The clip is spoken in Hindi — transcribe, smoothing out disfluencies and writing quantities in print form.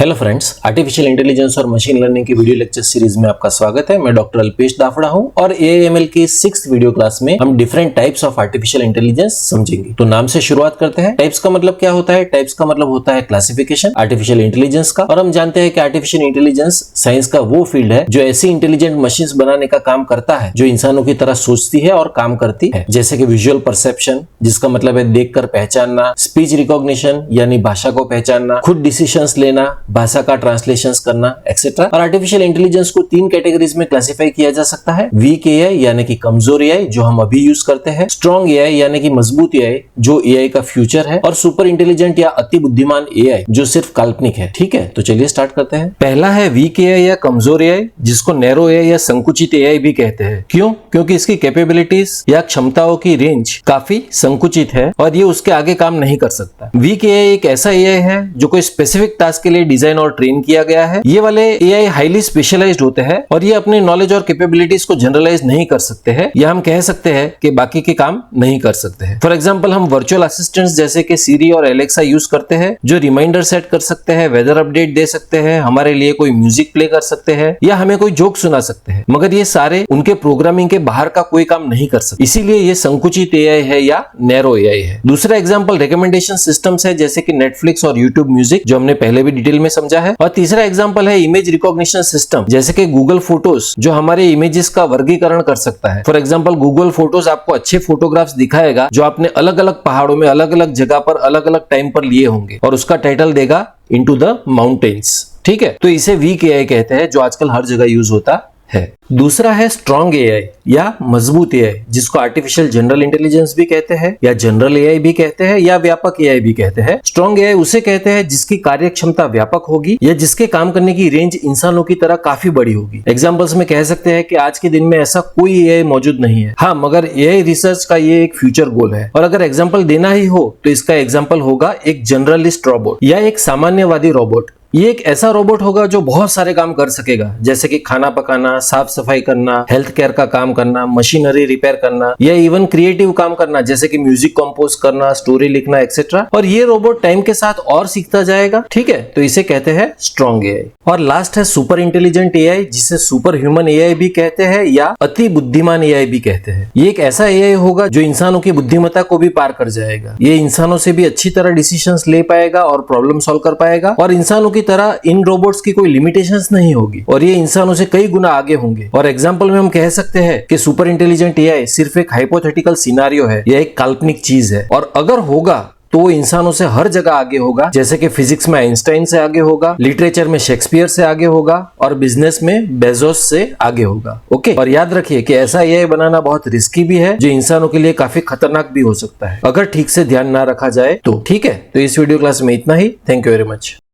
हेलो फ्रेंड्स, आर्टिफिशियल इंटेलिजेंस और मशीन लर्निंग की वीडियो लेक्चर सीरीज में आपका स्वागत है। मैं डॉक्टर अल्पेश दाफड़ा हूं और एआईएमएल की 6th वीडियो क्लास में हम different types of artificial intelligence समझेंगे। तो नाम से शुरुआत करते हैं। टाइप्स का मतलब क्या होता है? टाइप्स का मतलब होता है क्लासिफिकेशन आर्टिफिशियल इंटेलिजेंस का। और हम जानते हैं कि आर्टिफिशियल इंटेलिजेंस साइंस का वो फील्ड है जो ऐसी इंटेलिजेंट मशीन्स बनाने का काम करता है जो इंसानों की तरह सोचती है और काम करती है, जैसे कि विजुअल परसेप्शन, जिसका मतलब है देखकर पहचानना, स्पीच रिकॉग्निशन यानी भाषा को पहचानना, खुद डिसीजंस लेना, भाषा का ट्रांसलेशंस करना एक्सेट्रा। और आर्टिफिशियल इंटेलिजेंस को 3 कैटेगरीज में क्लासिफाई किया जा सकता है। वीक एआई यानी कि कमजोर एआई जो हम अभी यूज करते हैं, स्ट्रॉन्ग एआई यानी कि मजबूत एआई जो एआई का फ्यूचर है, और सुपर इंटेलिजेंट या अति बुद्धिमान एआई जो सिर्फ काल्पनिक है। ठीक है, तो चलिए स्टार्ट करते हैं। पहला है वीक एआई या कमजोर एआई, जिसको नैरो एआई या संकुचित एआई भी कहते हैं। क्यों? क्योंकि इसकी कैपेबिलिटीज या क्षमताओं की रेंज काफी संकुचित है और ये उसके आगे काम नहीं कर सकता। वीक एआई एक ऐसा एआई है जो कोई स्पेसिफिक टास्क के लिए डिजाइन और ट्रेन किया गया है। ये वाले एआई हाईली स्पेशलाइज्ड होते हैं और ये अपने नॉलेज और कैपेबिलिटीज को जनरलाइज नहीं कर सकते हैं, या हम कह सकते हैं कि बाकी के काम नहीं कर सकते हैं। फॉर एग्जांपल, हम वर्चुअल असिस्टेंट्स जैसे कि सीरी और एलेक्सा यूज करते हैं जो रिमाइंडर सेट कर सकते हैं, वेदर अपडेट दे सकते हैं, हमारे लिए कोई म्यूजिक प्ले कर सकते हैं या हमें कोई जोक सुना सकते हैं, मगर ये सारे उनके प्रोग्रामिंग के बाहर का कोई काम नहीं कर सकते। इसीलिए ये संकुचित एआई है या नैरो एआई है। दूसरा एग्जांपल रिकमेंडेशन सिस्टम्स है, जैसे कि नेटफ्लिक्स और यूट्यूब म्यूजिक, जो हमने पहले भी डिटेल में समझा है। और तीसरा एग्जांपल है इमेज रिकॉग्निशन सिस्टम, जैसे कि गूगल फोटोज जो हमारे इमेजेस का वर्गीकरण कर सकता है। फॉर एग्जांपल, गूगल फोटोज आपको अच्छे फोटोग्राफ्स दिखाएगा जो आपने अलग अलग पहाड़ों में अलग अलग जगह पर अलग अलग टाइम पर लिए होंगे, और उसका टाइटल देगा इनटू द माउंटेन्स। ठीक है, तो इसे वीक एआई कहते हैं जो आजकल हर जगह यूज होता है। दूसरा है स्ट्रॉन्ग एआई या मजबूत एआई, जिसको आर्टिफिशियल जनरल इंटेलिजेंस भी कहते हैं या जनरल एआई भी कहते हैं या व्यापक एआई भी कहते हैं। स्ट्रॉन्ग एआई उसे कहते हैं जिसकी कार्य क्षमता व्यापक होगी या जिसके काम करने की रेंज इंसानों की तरह काफी बड़ी होगी। एग्जांपल्स में कह सकते हैं कि आज के दिन में ऐसा कोई एआई मौजूद नहीं है, हाँ, मगर एआई रिसर्च का ये एक फ्यूचर गोल है। और अगर एग्जाम्पल देना ही हो तो इसका एग्जाम्पल होगा एक जनरलिस्ट रोबोट या एक सामान्यवादी रोबोट। ये एक ऐसा रोबोट होगा जो बहुत सारे काम कर सकेगा, जैसे कि खाना पकाना, साफ सफाई करना, हेल्थ केयर का काम करना, मशीनरी रिपेयर करना या इवन क्रिएटिव काम करना, जैसे कि म्यूजिक कंपोज करना, स्टोरी लिखना एक्सेट्रा। और ये रोबोट टाइम के साथ और सीखता जाएगा। ठीक है, तो इसे कहते हैं स्ट्रॉन्ग एआई। और लास्ट है सुपर इंटेलिजेंट एआई, जिसे सुपर ह्यूमन एआई भी कहते हैं या अति बुद्धिमान एआई भी कहते हैं। ये एक ऐसा एआई होगा जो इंसानों की बुद्धिमत्ता को भी पार कर जाएगा। ये इंसानों से भी अच्छी तरह डिसीजंस ले पाएगा और प्रॉब्लम सॉल्व कर पाएगा, और इंसानों की तरह इन रोबोट्स की कोई लिमिटेशंस नहीं होगी और ये इंसानों से कई गुना आगे होंगे। और एग्जांपल में हम कह सकते हैं कि सुपर इंटेलिजेंट एआई सिर्फ एक हाइपोथेटिकल सिनेरियो है या एक काल्पनिक चीज है, और अगर होगा तो वो इंसानों से हर जगह आगे होगा, जैसे कि फिजिक्स में आइंस्टाइन से आगे होगा, लिटरेचर में शेक्सपियर से आगे होगा और बिजनेस में बेजोस से आगे होगा। ओके, और याद रखिए कि ऐसा एआई बनाना बहुत रिस्की भी है जो इंसानों के लिए काफी खतरनाक भी हो सकता है अगर ठीक से ध्यान ना रखा जाए तो। ठीक है, तो इस वीडियो क्लास में इतना ही। Thank you very much.